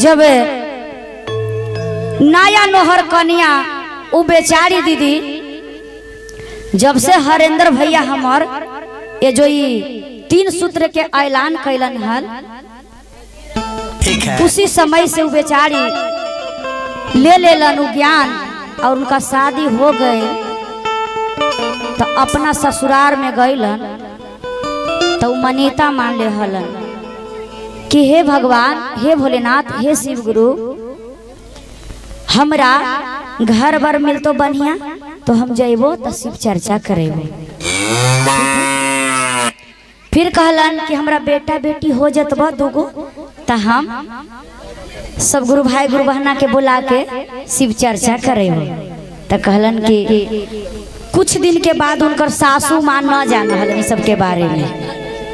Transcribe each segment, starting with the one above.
जब नया नोहर कन्या उ बेचारी दीदी जब से हरेंद्र भैया हमार ये जो 3 सूत्र के ऐलान कैलन हल उसी समय से उ बेचारी ले लेलन ज्ञान और उनका शादी हो गए तो अपना ससुराल में गईलन तो मनीता मान ले हलन कि हे भगवान, हे भोलेनाथ, हे शिव गुरु, हमरा घर बर मिल तो बढ़िया तो हम जइबो तो शिव चर्चा करेबो। फिर कहलन कि हमरा बेटा बेटी हो जतबा दूगो तो हम सब गुरु भाई गुरु बहना के बुला के शिव चर्चा करेबो। तो कहलन कि कुछ दिन के बाद उनकर सासू मां न जान हलन सब के बारे में।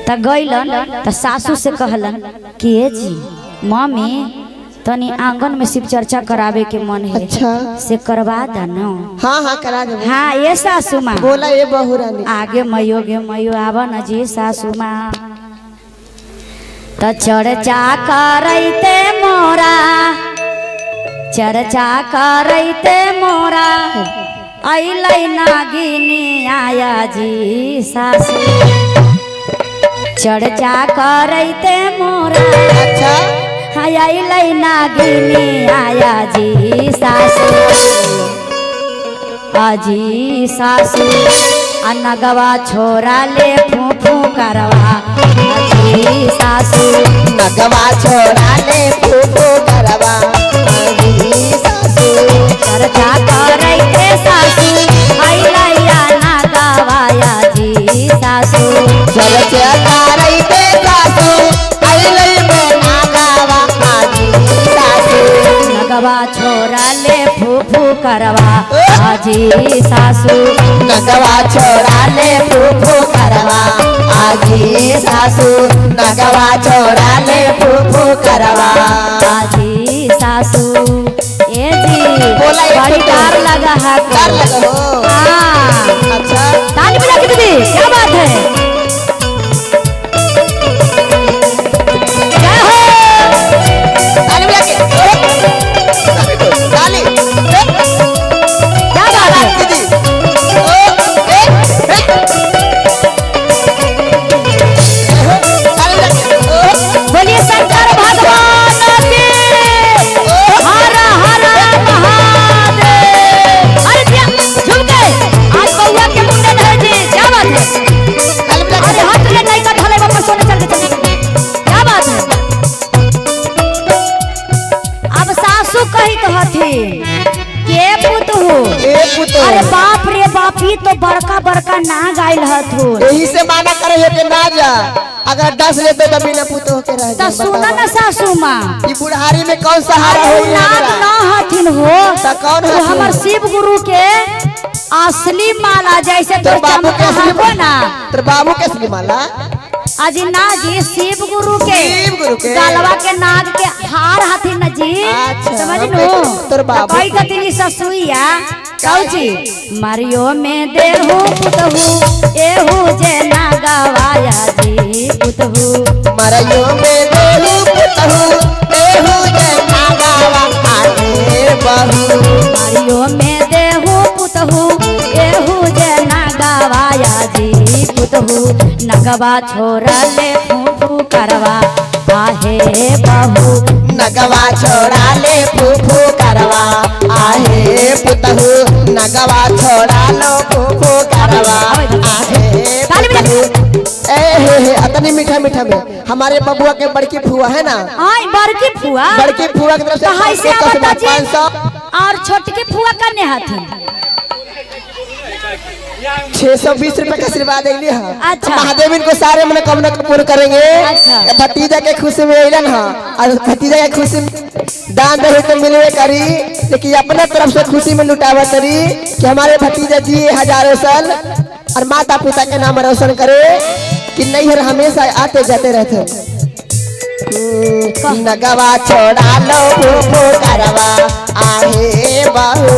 त गईलन त सासू से कहलन कि ए जी मम्मी तनी आंगन में शिव चर्चा करावे के मन है। अच्छा से करवा दा न। हाँ हाँ करा दे। हाँ ये सासू माँ बोला ये बहू रानी आगे मयो गे मयो आवा न जी सासू माँ। त चर्चा करैते मोरा चर्चा करैते मोरा अइलै नागिनी आया जी सासू। चर्चा करैते मोरा अच्छा अइलै नागिनी आया जी सासू। अजी सासू नगवा छोरा ले फूफू करवा अजी सासू। नगवा छोरा ले फूफू करवा अजी सासू। चर्चा करैते सासू अइलै नगवाया जी सासू। चर्चा करैते सासू अइलै नगवा अजी सासू। नगवा छोरा ले फूफू करवा अजी सासू। नगवा छोरा ले फूफू करवा आजी सासू। नगवा छोरा ले फूफू करवा आजी सासू। ए जी बोला ये बड़ी डर लगा है। डर लगा हो? हाँ अच्छा ताली बजा के दीदी क्या बात है। जय हो ताली बजा के ताली क्या बात है दीदी बोलिए शंकर भगवान की हर हर महादेव। अरे दिया झुम गए आज बउआ के मुंडन है जी क्या बात है। अरे हाथ ले नहीं का थले वापस सोने चल के चले क्या बात है। अब सासू कही कहथी के पुत हो। अरे बाप रे बाप ही तो बड़का बड़का ना गाइल हथु। यही से माना करे है कि ना जा अगर 10 लेते तो बिना पुतो के रह त सुना ना सासू माँ ई बुढ़ारी में कौन सहारा हो नाग ना हथिन हो त कौन वो है हमर शिव गुरु के असली माला जैसे तो तो बाबू के असली हो ना। तेरे बाबू के असली माला अजी ना जी शिव गुरु के के गलवा के नाग के हार हथिन न जी। अच्छा, समझ हम लो तोर बाबू कई कतिनी ससुइया कौची मारियो में देहु पुतहु एहु जे ना गवाया जी पुतहु। मरयो में देहु पुतहु एहु जे ना गावा आगे बहू। मारियो में देहु पुतहु एहु जे ना गवाया जी पुतहु। नगवा छोरा ले फूफू करवा आहे बहू। नगवा छोड़ा ले फूफू करवा आहे पुतहु। नगवा छोड़ा लो फूफू करवा आहे पुतहु। ए अतनी मीठा मीठा में हमारे बबुआ के बड़की फुआ है ना। आई बड़की फुआ बड़की फुआ की तरफ कहाँ से से आवता जी 500 और छोटकी फुआ कने हथिन। 620 रुपए का आशीर्वाद अली है। अच्छा। महादेव इनको सारे मनोकामना को पूर्ण करेंगे। अच्छा। भतीजा के खुशी में अलन है और भतीजा के खुशी दान दे तो मिलवे करी लेकिन अपने तरफ से खुशी में लुटावा करी कि हमारे भतीजा जी हजारों साल और माता पिता के नाम रोशन करे कि नैहर हमेशा आते जाते रहते। नगवा छोड़ा लो फूफू करवा आहे बहू।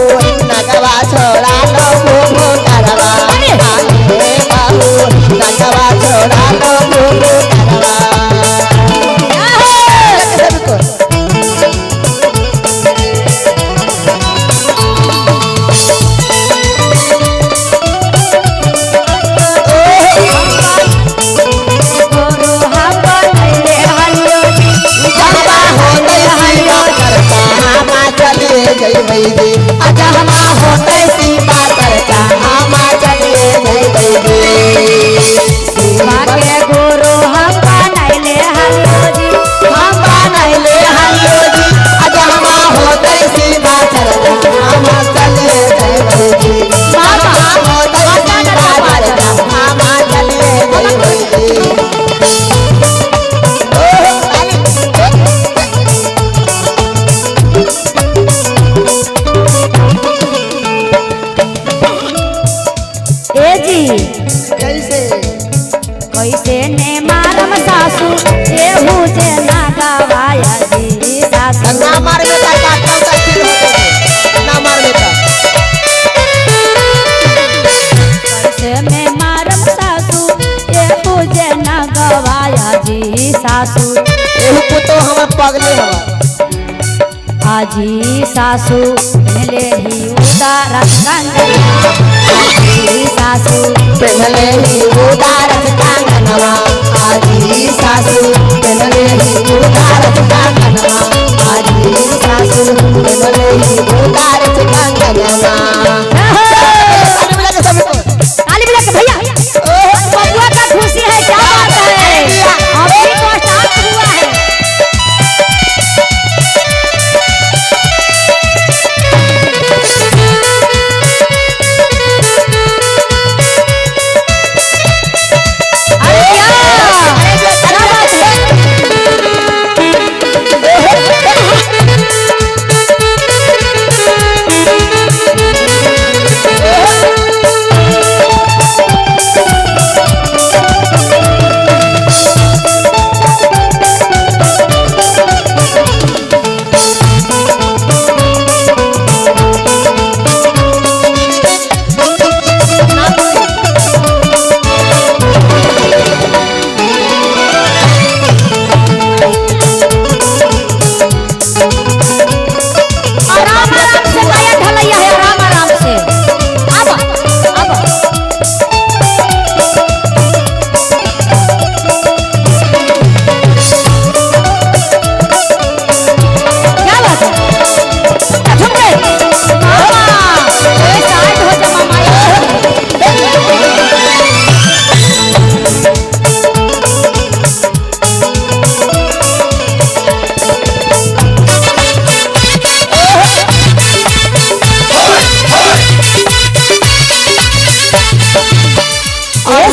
नगवा छोड़ा लो फूफू करवा आहे बहू। नगवा छोड़ा लो फूफू करवा। जइबै जी आजा हमा होतै सीमा चर्चा हम चलिए जइबै जी शिवा के गुरु हम बनैले हल्लो जी, हम बनैले हल्लो जी आजा हमा होतै सीमा चर्चा हम चलिए जइबै जी हमा होतै सीमा चर्चा हम चलिए जइबै जी ए जी कैसे कैसे ने मारम सासू एहू जे ना गवाया जी सासू ना मार बेटा काटता तक ना मार बेटा कैसे में मारम सासू एहू जे ना गवाया जी सासू एहू पुतो हमर पगले हवा आजी सासू पहले ही उदारत कंगनवा आजी सासू पहले ही उदारत कंगनवा आजी सासू पहले ही उदारत कंगनवा आजी सासू पहले ही उदारत कंगनवा ताली बजा के भैया बबुआ का खुशी है क्या बात है अभी तो स्टार्ट हुआ है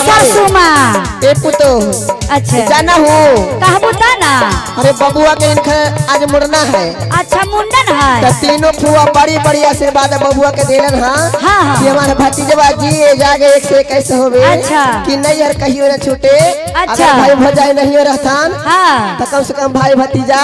ए पुतो अच्छा जाना हो कहा बता ना अरे बबुआ के इनका आज मुड़ना है अच्छा मुंडन तो है तीनों फुआ बड़ी बड़ी आशीर्वाद बबुआ के देलन हाँ हाँ, हाँ। कि हमारे भतीजवा जी जागे एक से कैसे होवे अच्छा। कि नहीं यार कहियो न छूटे अच्छा। अगर भाई भजाई नहीं हो रहतान हाँ तो कम से कम भाई भतीजा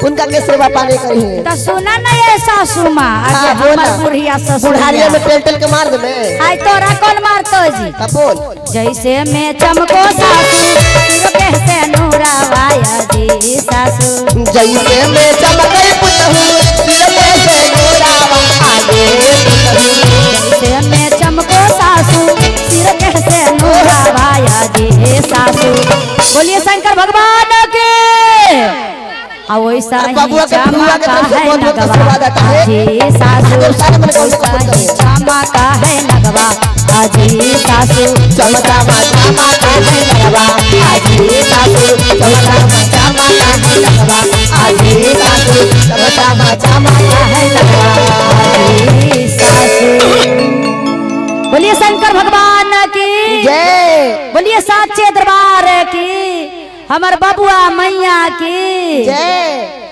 उनका के सेवा पानी करी तो सुना नहीं है सासू माँ हाँ, बोल ना। बुढ़िया बुढ़ारिया में टेल के मार दे में आई तोरा कौन मारतो जी तब बोल जैसे मैं चमको सासू सिर कहते नूरावाया जी सासू जैसे मैं चमकई पुतहू सिर पे से गोरावा आगे जैसे मैं चमको सासू सिर कहते नूरावाया जी सासू बोलिए शंकर भगवान के वैसा ही बबुआ के फुआ के तरफ से बहुत बहुत आशीर्वाद आता है जी सासू वैसा ही चमा का है नगवा आजी सासू चमका चमा का है लगवा आजी सासू चमका चमा का है लगवा आजी सासू चमका चमा का है लगवा आजी सासू बोलिए शंकर भगवान की जय बोलिए साचे दरबार की हमर बबुआ मैया की जय।